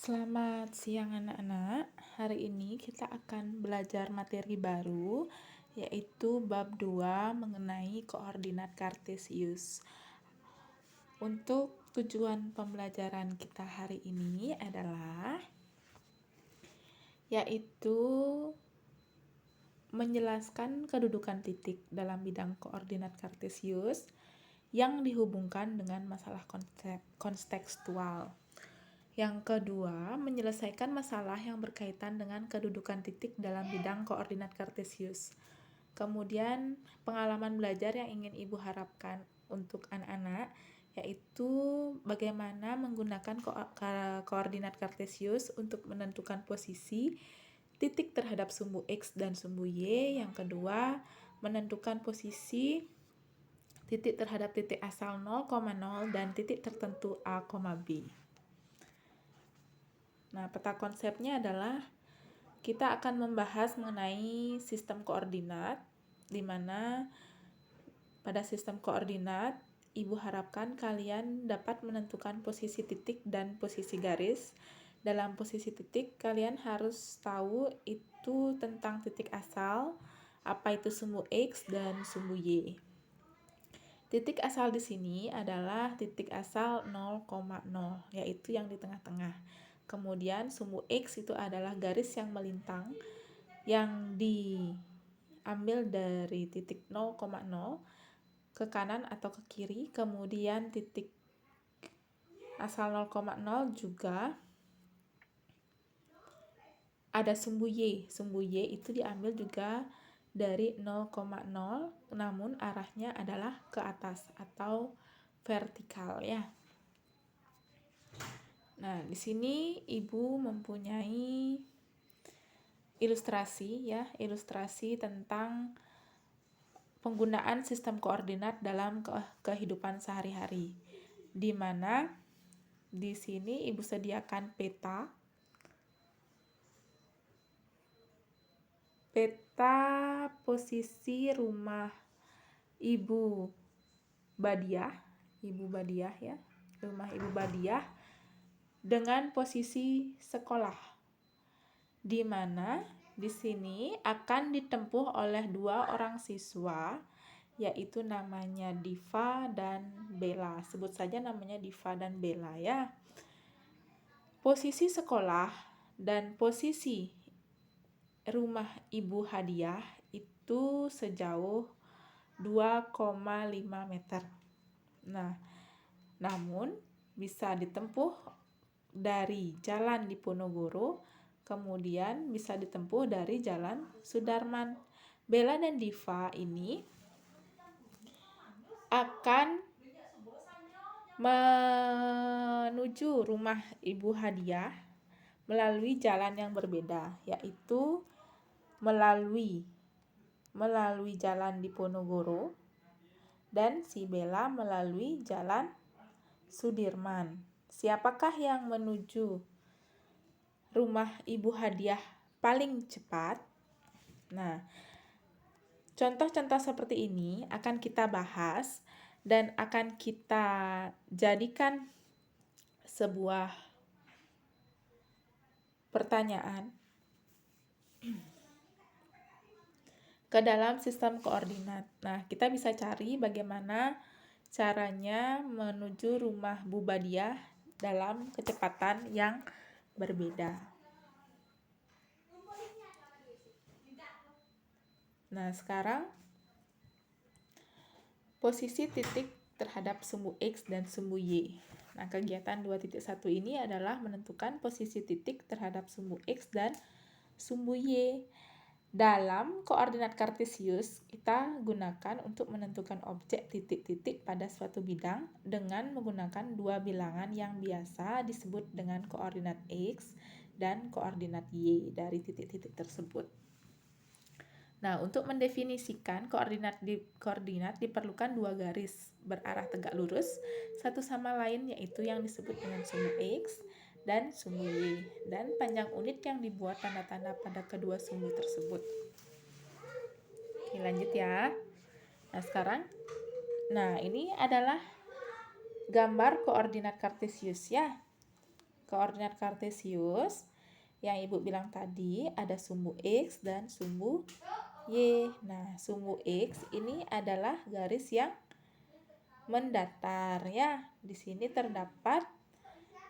Selamat siang anak-anak. Hari ini kita akan belajar materi baru yaitu bab 2 mengenai koordinat kartesius. Untuk tujuan pembelajaran kita hari ini adalah yaitu menjelaskan kedudukan titik dalam bidang koordinat kartesius yang dihubungkan dengan masalah kontekstual. Yang kedua, menyelesaikan masalah yang berkaitan dengan kedudukan titik dalam bidang koordinat kartesius. Kemudian, pengalaman belajar yang ingin Ibu harapkan untuk anak-anak yaitu bagaimana menggunakan koordinat kartesius untuk menentukan posisi titik terhadap sumbu X dan sumbu Y. Yang kedua, menentukan posisi titik terhadap titik asal 0,0 dan titik tertentu A, B. Nah, peta konsepnya adalah kita akan membahas mengenai sistem koordinat, di mana pada sistem koordinat, Ibu harapkan kalian dapat menentukan posisi titik dan posisi garis. Dalam posisi titik, kalian harus tahu itu tentang titik asal, apa itu sumbu X dan sumbu Y. Titik asal di sini adalah titik asal 0,0, yaitu yang di tengah-tengah. Kemudian sumbu X itu adalah garis yang melintang yang diambil dari titik 0,0 ke kanan atau ke kiri. Kemudian titik asal 0,0 juga ada sumbu Y. Sumbu Y itu diambil juga dari 0,0 namun arahnya adalah ke atas atau vertikal ya. Nah, di sini Ibu mempunyai ilustrasi tentang penggunaan sistem koordinat dalam kehidupan sehari-hari. Di mana di sini Ibu sediakan peta posisi rumah Ibu Badiah ya, rumah Ibu Badiah dengan posisi sekolah, di mana di sini akan ditempuh oleh dua orang siswa, yaitu namanya Diva dan Bella. Sebut saja namanya Diva dan Bella ya. Posisi sekolah dan posisi rumah Ibu Hadiah itu sejauh 2,5 meter. Nah, namun bisa ditempuh dari jalan Diponegoro, kemudian bisa ditempuh dari jalan Sudarman. Bella dan Diva ini akan menuju rumah Ibu Hadiah melalui jalan yang berbeda, yaitu melalui jalan Diponegoro dan si Bella melalui jalan Sudirman. Siapakah yang menuju rumah Ibu Hadiah paling cepat? Nah, contoh-contoh seperti ini akan kita bahas dan akan kita jadikan sebuah pertanyaan ke dalam sistem koordinat. Nah, kita bisa cari bagaimana caranya menuju rumah Bu Badiah dalam kecepatan yang berbeda. Nah, sekarang posisi titik terhadap sumbu X dan sumbu Y. Nah, kegiatan 2.1 ini adalah menentukan posisi titik terhadap sumbu X dan sumbu Y. Dalam koordinat kartesius, kita gunakan untuk menentukan objek titik-titik pada suatu bidang dengan menggunakan dua bilangan yang biasa disebut dengan koordinat X dan koordinat Y dari titik-titik tersebut. Nah, untuk mendefinisikan koordinat diperlukan dua garis berarah tegak lurus satu sama lain, yaitu yang disebut dengan sumbu X dan sumbu Y, dan panjang unit yang dibuat tanda-tanda pada kedua sumbu tersebut. Oke, lanjut ya. Nah, sekarang ini adalah gambar koordinat kartesius ya. koordinat kartesius yang Ibu bilang tadi ada sumbu X dan sumbu Y. Nah, sumbu X ini adalah garis yang mendatar ya. Di sini terdapat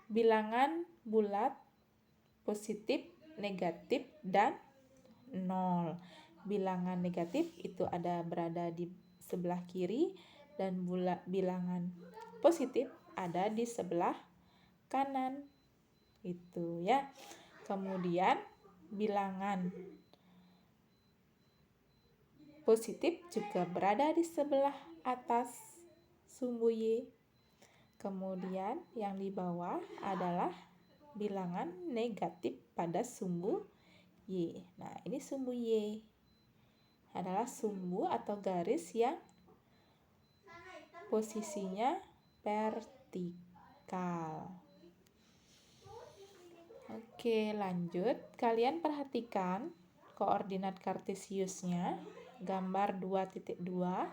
bilangan bulat positif, negatif, dan 0. Bilangan negatif itu berada di sebelah kiri dan bilangan positif ada di sebelah kanan. Itu ya. Kemudian bilangan positif juga berada di sebelah atas sumbu Y. Kemudian yang di bawah adalah bilangan negatif pada sumbu Y. Nah, ini sumbu Y adalah sumbu atau garis yang posisinya vertikal. Oke, lanjut. Kalian perhatikan koordinat kartesiusnya. Gambar 2.2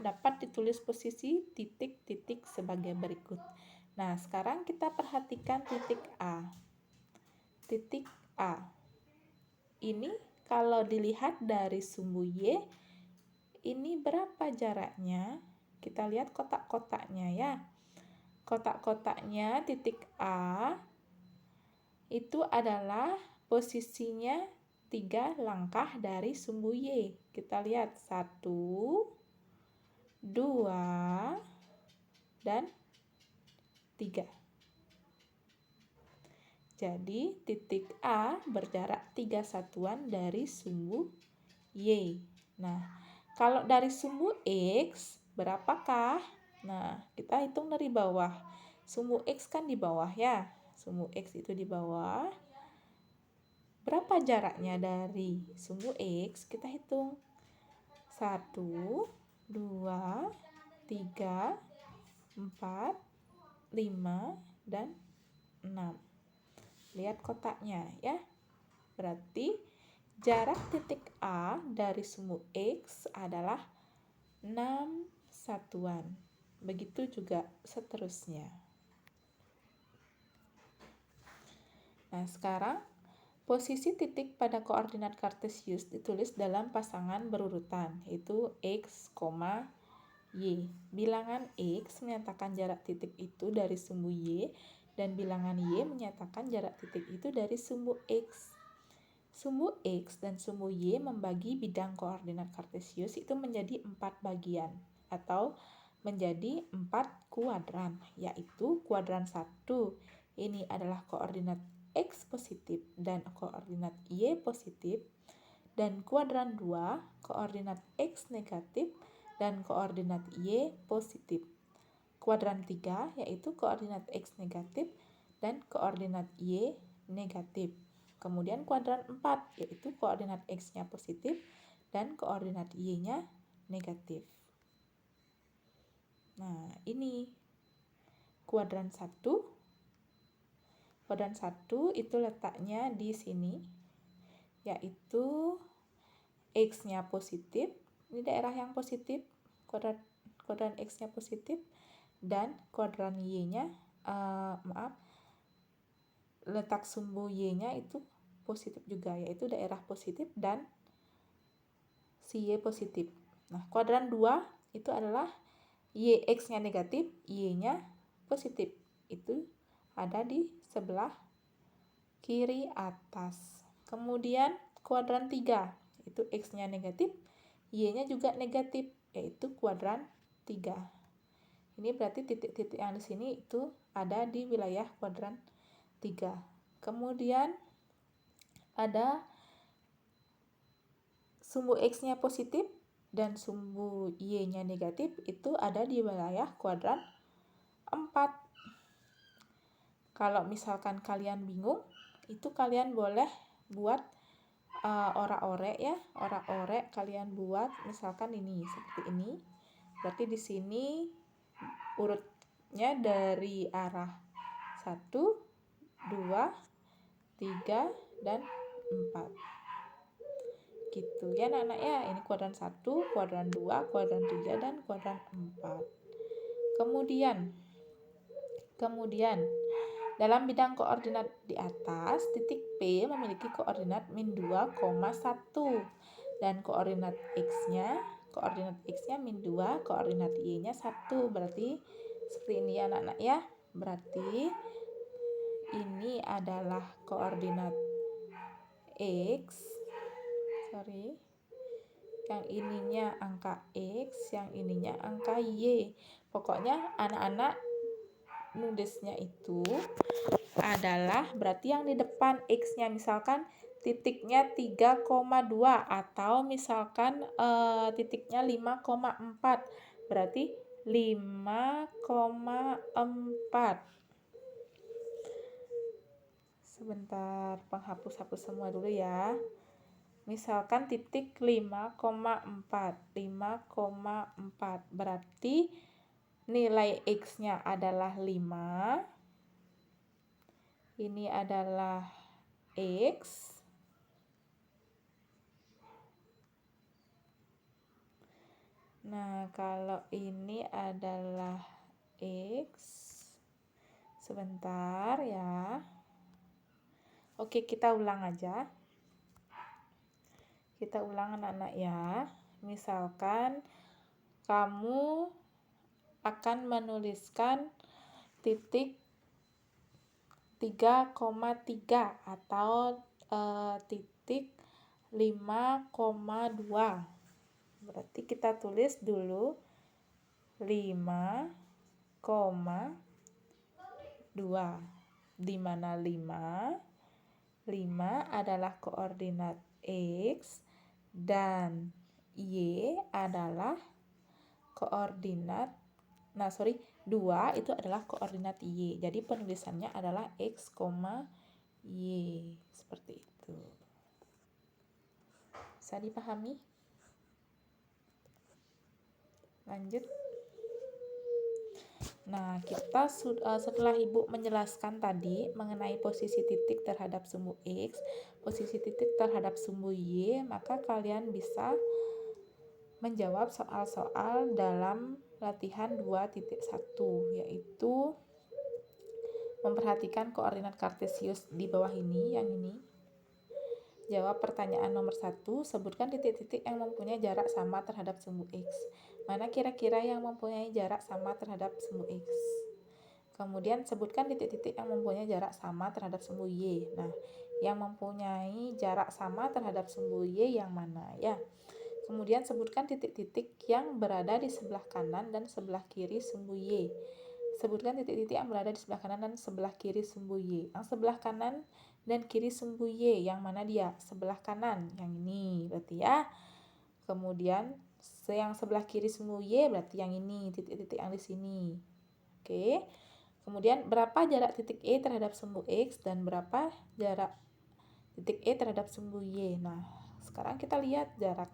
dapat ditulis posisi titik-titik sebagai berikut. Nah, sekarang kita perhatikan titik A. Titik A. Ini kalau dilihat dari sumbu Y, ini berapa jaraknya? Kita lihat kotak-kotaknya ya. Kotak-kotaknya titik A itu adalah posisinya 3 langkah dari sumbu Y. Kita lihat 1, 2, dan 3. Jadi titik A berjarak 3 satuan dari sumbu Y. Nah, kalau dari sumbu X berapakah? Nah, kita hitung dari bawah. Sumbu X kan di bawah ya. Sumbu X itu di bawah. Berapa jaraknya dari sumbu X? Kita hitung. 1, 2, 3, 4, 5, dan 6. Lihat kotaknya ya. Berarti jarak titik A dari sumbu X adalah 6 satuan. Begitu juga seterusnya. Nah, sekarang posisi titik pada koordinat kartesius ditulis dalam pasangan berurutan, yaitu X, Y. Bilangan X menyatakan jarak titik itu dari sumbu Y, dan bilangan Y menyatakan jarak titik itu dari sumbu X. Sumbu X dan sumbu Y membagi bidang koordinat kartesius itu menjadi 4 bagian atau menjadi 4 kuadran, yaitu kuadran 1. Ini adalah koordinat X positif dan koordinat Y positif, dan kuadran 2 koordinat X negatif dan koordinat Y positif. Kuadran 3 yaitu koordinat X negatif dan koordinat Y negatif. Kemudian kuadran 4 yaitu koordinat X-nya positif dan koordinat Y-nya negatif. Nah, ini kuadran 1. Kuadran 1 itu letaknya di sini, yaitu X-nya positif. Ini daerah yang positif, kuadran X-nya positif, dan kuadran Y-nya, letak sumbu Y-nya itu positif juga, yaitu daerah positif dan si Y positif. Nah, kuadran 2 itu adalah X-nya negatif, Y-nya positif. Itu ada di sebelah kiri atas. Kemudian kuadran 3 itu X-nya negatif, Y-nya juga negatif, yaitu kuadran 3. Ini berarti titik-titik yang di sini itu ada di wilayah kuadran 3. Kemudian ada sumbu X-nya positif dan sumbu Y-nya negatif itu ada di wilayah kuadran 4. Kalau misalkan kalian bingung, itu kalian boleh buat orak-orek ya. Orak-orek kalian buat misalkan ini seperti ini. Berarti di sini urutnya dari arah 1, 2, 3, dan 4. Gitu ya anak-anak ya. Ini kuadran 1, kuadran 2, kuadran 3, dan kuadran 4. Kemudian Dalam bidang koordinat di atas, titik P memiliki koordinat min 2,1 dan koordinat X-nya min 2, koordinat Y-nya 1. Berarti seperti ini ya anak-anak ya. Berarti ini adalah koordinat X. Yang ininya angka X, yang ininya angka Y. Pokoknya anak-anak nulisnya itu adalah berarti yang di depan X-nya misalkan titiknya 3,2 atau misalkan titiknya 5,4. Berarti 5,4. Sebentar, penghapus-hapus semua dulu ya. Misalkan titik 5,4. Berarti nilai X-nya adalah 5. Ini adalah X. Nah, kalau ini adalah X. Sebentar ya. Oke, kita ulang aja. Kita ulang anak-anak ya. Misalkan kamu akan menuliskan titik 3,3 atau titik 5,2. Berarti kita tulis dulu 5,2. Di mana 5 adalah koordinat X dan Y adalah koordinat 2 itu adalah koordinat Y. Jadi penulisannya adalah X, Y. Seperti itu. Bisa dipahami? Lanjut. Nah, kita setelah Ibu menjelaskan tadi mengenai posisi titik terhadap sumbu X, posisi titik terhadap sumbu Y, maka kalian bisa menjawab soal-soal dalam latihan 2.1, yaitu memperhatikan koordinat kartesius di bawah ini, yang ini. Jawab pertanyaan nomor 1, sebutkan titik-titik yang mempunyai jarak sama terhadap sumbu X. Mana kira-kira yang mempunyai jarak sama terhadap sumbu X? Kemudian sebutkan titik-titik yang mempunyai jarak sama terhadap sumbu Y. Nah, yang mempunyai jarak sama terhadap sumbu Y yang mana ya? Kemudian sebutkan titik-titik yang berada di sebelah kanan dan sebelah kiri sumbu Y. Sebutkan titik-titik yang berada di sebelah kanan dan sebelah kiri sumbu Y. Yang sebelah kanan dan kiri sumbu Y, yang mana dia? Sebelah kanan, yang ini berarti ya. Kemudian yang sebelah kiri sumbu Y berarti yang ini, titik-titik yang di sini. Oke. Kemudian berapa jarak titik E terhadap sumbu X dan berapa jarak titik E terhadap sumbu Y. Nah, sekarang kita lihat jarak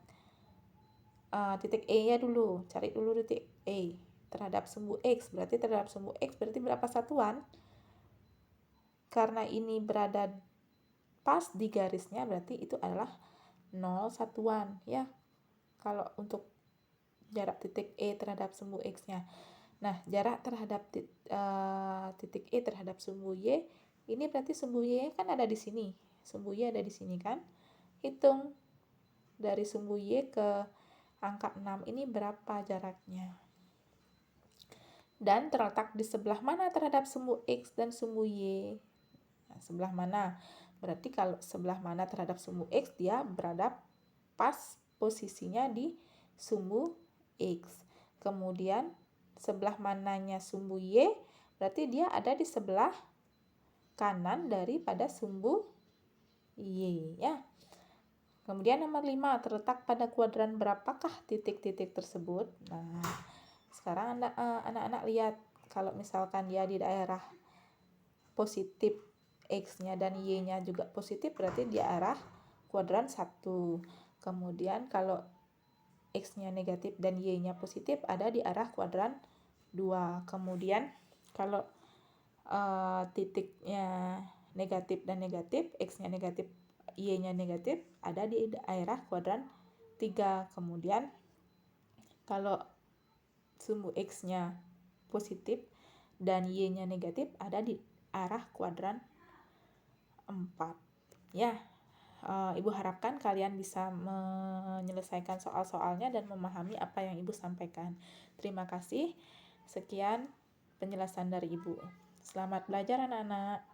titik E-nya dulu. Cari dulu titik E terhadap sumbu X. Berarti terhadap sumbu X berarti berapa satuan? Karena ini berada pas di garisnya, berarti itu adalah 0 satuan ya. Kalau untuk jarak titik E terhadap sumbu X-nya. Nah, jarak terhadap titik E terhadap sumbu Y, ini berarti sumbu Y kan ada di sini. Sumbu Y ada di sini kan. Hitung dari sumbu Y ke angka 6 ini berapa jaraknya. Dan terletak di sebelah mana terhadap sumbu X dan sumbu Y. Nah, sebelah mana? Berarti kalau sebelah mana terhadap sumbu X, dia berada pas posisinya di sumbu X. Kemudian sebelah mananya sumbu Y, berarti dia ada di sebelah kanan daripada sumbu Y ya. Kemudian nomor 5, terletak pada kuadran berapakah titik-titik tersebut? Nah, sekarang anak-anak lihat, kalau misalkan dia di daerah positif X-nya dan Y-nya juga positif, berarti di arah kuadran 1. Kemudian kalau X-nya negatif dan Y-nya positif, ada di arah kuadran 2. Kemudian kalau titiknya negatif dan negatif, X-nya negatif, Y-nya negatif, ada di daerah kuadran 3. Kemudian kalau sumbu X-nya positif dan Y-nya negatif, ada di arah kuadran 4. Ya, Ibu harapkan kalian bisa menyelesaikan soal-soalnya dan memahami apa yang Ibu sampaikan. Terima kasih. Sekian penjelasan dari Ibu. Selamat belajar anak-anak.